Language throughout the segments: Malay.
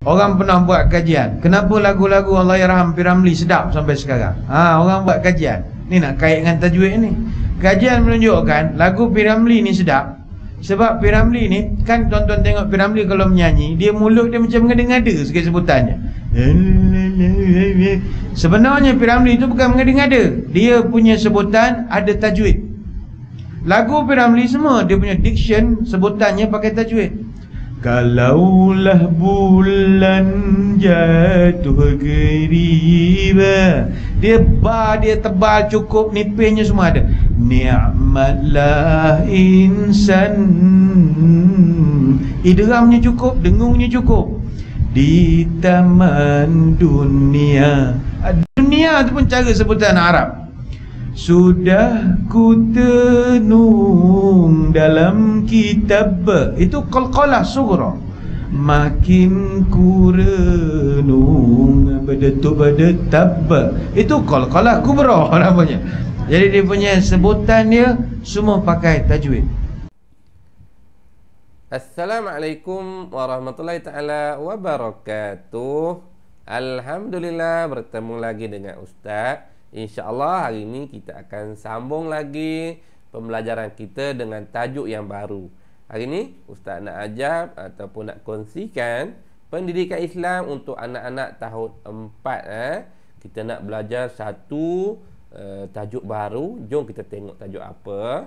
Orang pernah buat kajian, kenapa lagu-lagu Allahyarham P. Ramlee sedap sampai sekarang? Orang buat kajian. Ni nak kait dengan tajwid ni. Kajian menunjukkan lagu P. Ramlee ni sedap sebab P. Ramlee ni kan, tuan-tuan tengok P. Ramlee kalau menyanyi, dia mulut dia macam mengada-ngada sekali sebutannya. Sebenarnya P. Ramlee itu bukan mengada-ngada, dia punya sebutan ada tajwid. Lagu P. Ramlee semua dia punya diction, sebutannya pakai tajwid. Kalaulah bulan jatuh keriba, dia tebal cukup, nipisnya semua ada. Ni'matlah insan, idghamnya cukup, dengungnya cukup. Di taman dunia, dunia tu pun cara sebutan Arab. Sudah ku tenung dalam kitab, itu qalqalah sughra. Makin ku renung berdetuk berdetab, itu qalqalah kubra namanya. Jadi dia punya sebutan dia semua pakai tajwid. Assalamualaikum warahmatullahi ta'ala wabarakatuh. Alhamdulillah, bertemu lagi dengan Ustaz. InsyaAllah hari ini kita akan sambung lagi pembelajaran kita dengan tajuk yang baru. Hari ini Ustaz nak ajar ataupun nak kongsikan pendidikan Islam untuk anak-anak tahun 4. Kita nak belajar satu tajuk baru. Jom kita tengok tajuk apa.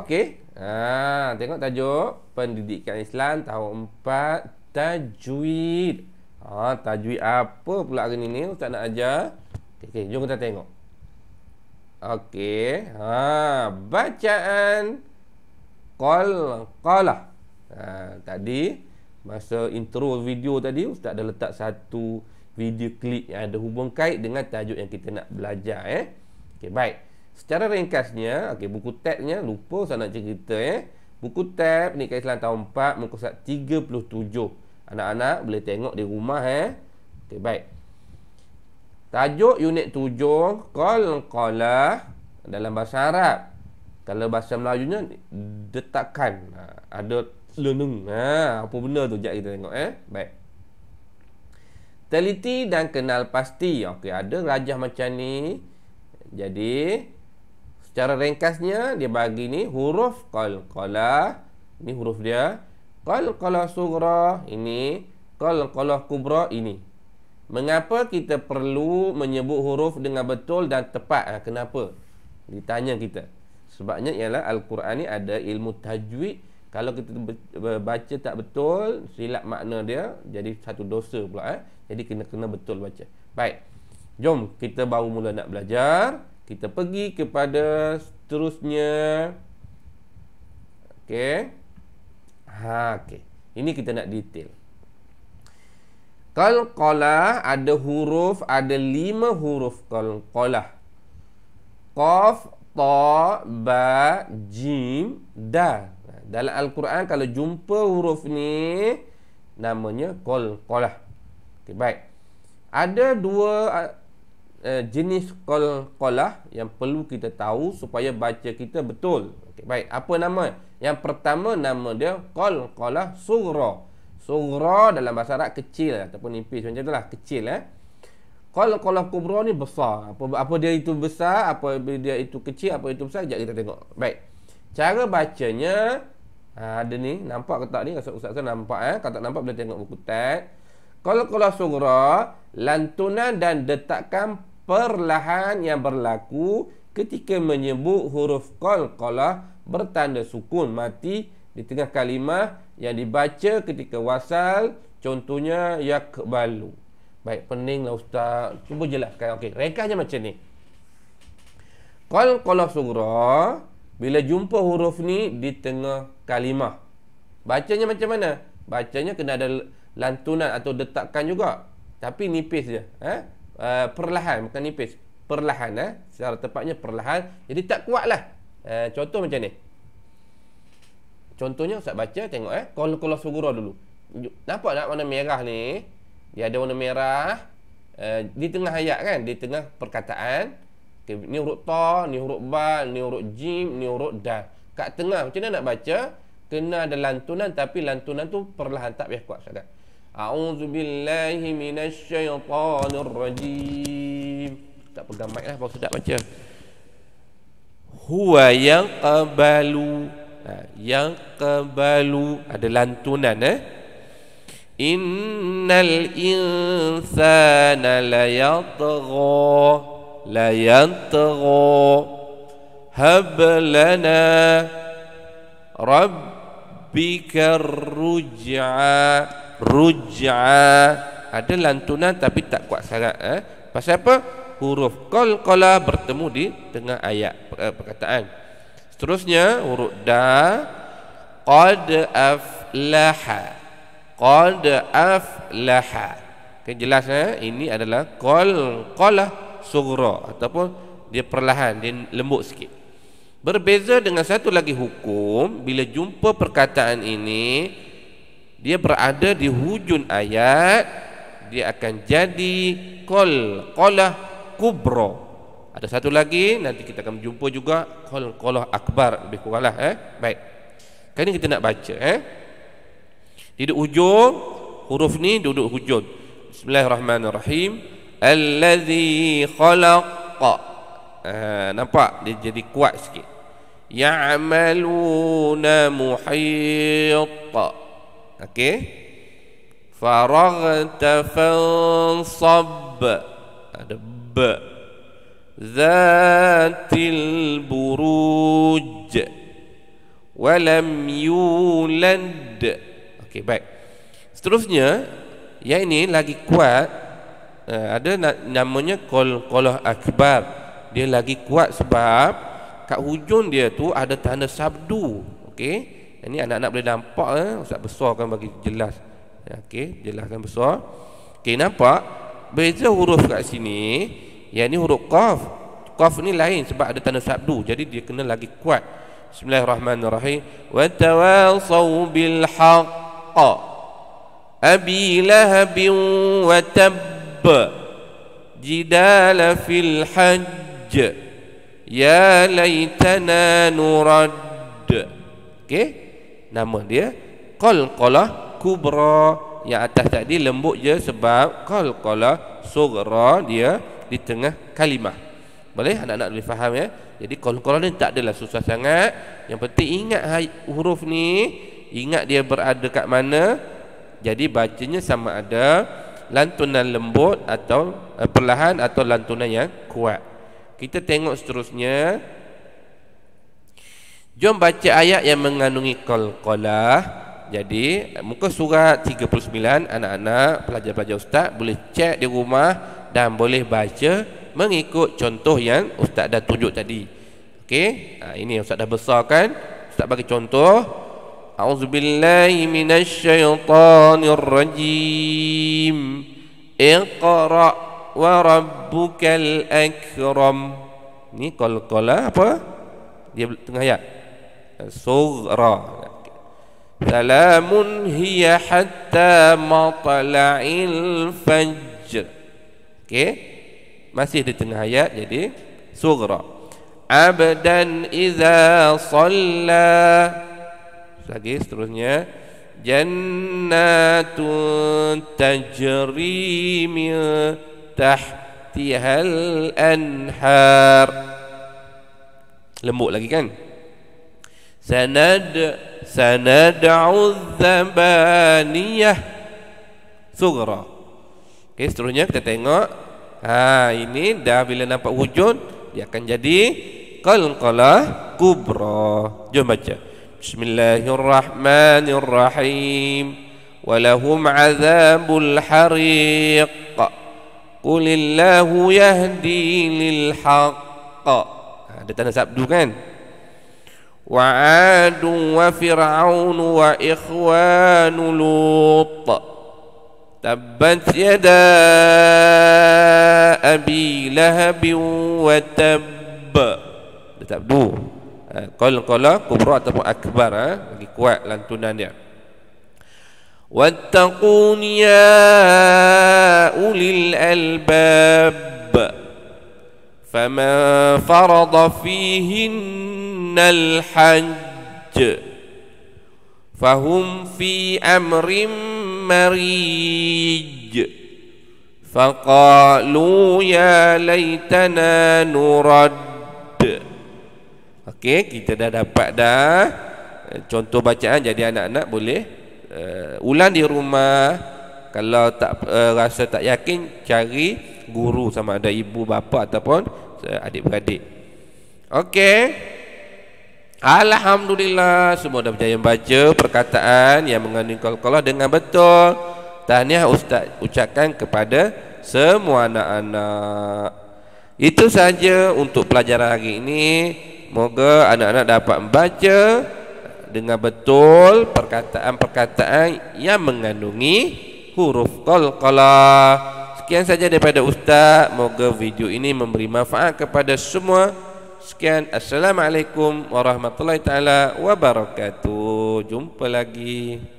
Okey, tengok tajuk pendidikan Islam tahun 4, tajwid. Tajwid apa pula hari ni Ustaz nak ajar? Okey, jom kita tengok. Okey, bacaan qalqalah. Tadi masa intro video tadi Ustaz dah letak satu video klip yang ada hubung kait dengan tajuk yang kita nak belajar. Okey, baik. Secara ringkasnya, okey, buku tabnya lupa saya nak cerita. Buku tab ni Islam tahun 4 muka surat 37. Anak-anak boleh tengok di rumah. Okey, baik. Tajuk unit 7 qalqalah dalam bahasa Arab. Kalau bahasa Melayunya detakan. Ada lenung. Apa benda tu? Jap kita tengok. Baik. Teliti dan kenal pasti. Okey, ada rajah macam ni. Jadi secara ringkasnya dia bagi ni huruf qalqalah. Ini huruf dia. Qalqalah sughra ini, qalqalah kubra ini. Mengapa kita perlu menyebut huruf dengan betul dan tepat? Kenapa? Ditanya kita. Sebabnya ialah Al-Quran ni ada ilmu tajwid. Kalau kita baca tak betul, silap makna dia, jadi satu dosa pula. Jadi kena betul baca. Baik. Jom kita baru mula nak belajar. Kita pergi kepada seterusnya. Okey. Okey. Ini kita nak detail. Qalqalah ada huruf, ada 5 huruf qalqalah. Qaf, ta, ba, jim, dal. Dalam Al-Quran kalau jumpa huruf ni namanya qalqalah. Okey, baik. Ada 2 jenis qalqalah yang perlu kita tahu supaya baca kita betul. Okey, baik. Apa nama? Yang pertama nama dia qalqalah sughra. Sughra dalam bahasa Arab kecil ataupun nipis macam itulah, kecil. Qalqalah kubra ni besar. Apa dia itu besar, apa dia itu kecil, apa itu besar, jap kita tengok. Baik. Cara bacanya ada ni, nampak ke tak ni? Ustaz nampak Kalau tak nampak boleh tengok buku tab. Qalqalah sughra, lantunan dan detakan perlahan yang berlaku ketika menyebut huruf qalqalah bertanda sukun mati di tengah kalimah yang dibaca ketika wasal, contohnya yakbalu. Baik, peninglah Ustaz, cuba jelaskan. Okey, ringkasnya macam ni. Qalqalah sughra, bila jumpa huruf ni di tengah kalimah, bacanya macam mana? Bacanya kena ada lantunan atau detakan juga, tapi nipis je. Perlahan, bukan nipis, perlahan. Secara tepatnya perlahan, jadi tak kuatlah. Contoh macam ni. Contohnya Ustaz baca, tengok qalqalah sughra dulu. Nampak tak warna merah ni? Dia ada warna merah di tengah ayat kan, di tengah perkataan. Okay, ni huruf ta, ni huruf ba, ni huruf jim, ni huruf dal. Kat tengah macam mana nak baca? kena ada lantunan, tapi lantunan tu perlahan, tak payah kuat sangat. A'udzubillahi minasyaitonirrajim. Tak pegang mic lah, baru sedap baca. Huwa yaqbalu. Yaqbalu ada lantunan Innal insana la yatgha hab lana rabbika ruj'a. Ada lantunan tapi tak kuat sangat. Pasal apa? Huruf qalqalah bertemu di tengah ayat perkataan. Seterusnya huruf da, qad aflaha. Okay, jelas ini adalah qalqalah sughra ataupun dia perlahan, dia lembut sikit. Berbeza dengan satu lagi hukum, bila jumpa perkataan ini dia berada di hujung ayat, dia akan jadi qalqalah kubra. Ada satu lagi nanti kita akan jumpa juga qalqalah akbar, lebih kuranglah baik. Kali ini kita nak baca di ujung huruf ni, duduk hujung. Bismillahirrahmanirrahim. Allazi khalaqa. Nampak dia jadi kuat sikit. Ya'maluna muhitta. Okey. Faraghta fansab. Ada b. Zatil buruj. Walam yulad. Okey, baik. Seterusnya yang ini lagi kuat. Ada namanya qalqalah akbar. Dia lagi kuat sebab kat hujung dia tu ada tanda sabdu. Okey. Ini anak-anak boleh nampak Ustaz besarkan bagi jelas. Okey, jelaskan besar. Okey, nampak beza huruf kat sini. Yang ni huruf qaf. Qaf ni lain sebab ada tanda sabdu. Jadi dia kena lagi kuat. Bismillahirrahmanirrahim. Wa tawasaw bil haqq. Abi lahab wa tabb. Jidala fil hajj. Ya laitana nurad. Okey, nama dia qalqalah kubra. Yang atas tadi lembut je sebab qalqalah sughra dia di tengah kalimah. Boleh anak-anak boleh faham ya? Jadi qalqalah ni tak adalah susah sangat. Yang penting ingat huruf ni, ingat dia berada kat mana. Jadi bacanya sama ada lantunan lembut atau perlahan atau lantunan yang kuat. Kita tengok seterusnya. Jom baca ayat yang mengandungi qalqalah. Jadi muka surat 39, anak-anak pelajar-pelajar ustaz boleh cek di rumah dan boleh baca mengikut contoh yang ustaz dah tunjuk tadi. Okey, ini ustaz dah besarkan. Ustaz bagi contoh. A'udzubillahi minasyaitonirrajim. Iqra wa rabbukal akram. Ni qalqalah apa? Dia tengah ayat. Sughra. Salamun hiya hatta matla'il fajr. Okey. Masih di tengah ayat jadi sughra. Abdan idza shalla. Lagi seterusnya jannatun tajri min tahtihal anhar. Lembut lagi kan? Sanad'u dzabaniyah sughra. Okey, seterusnya kita tengok. Ini dah bila nampak hujung dia akan jadi qalqalah kubra. Jom baca. Bismillahirrahmanirrahim. Walahum azabul hariq. Qulillahu yahdi lil haqq. Ada tanda sabdu kan? Wa adu wa fir'aun wa ikhwanu lut. Tabbat yada abi lahab wa tabb. Ada sabdu. Qalqalah kubra ataupun akbar, lagi kuat lantunan dia. Wattaqun ya ulil albab. Faman farada fihinnal hajj. fahum fi amrim marij faqalu ya laitana nurad. Okey, kita dah dapat dah contoh bacaan, jadi anak-anak boleh ulang di rumah. Kalau tak rasa tak yakin, cari guru, sama ada ibu bapa ataupun adik-beradik. Okey, alhamdulillah semua dah berjaya membaca perkataan yang mengandung qalqalah dengan betul. Tahniah Ustaz ucapkan kepada semua anak-anak. Itu saja untuk pelajaran hari ini. Moga anak-anak dapat membaca dengan betul perkataan-perkataan yang mengandungi huruf qalqalah. Sekian saja daripada Ustaz. Moga video ini memberi manfaat kepada semua. Sekian, assalamualaikum warahmatullahi taala wabarakatuh. Jumpa lagi.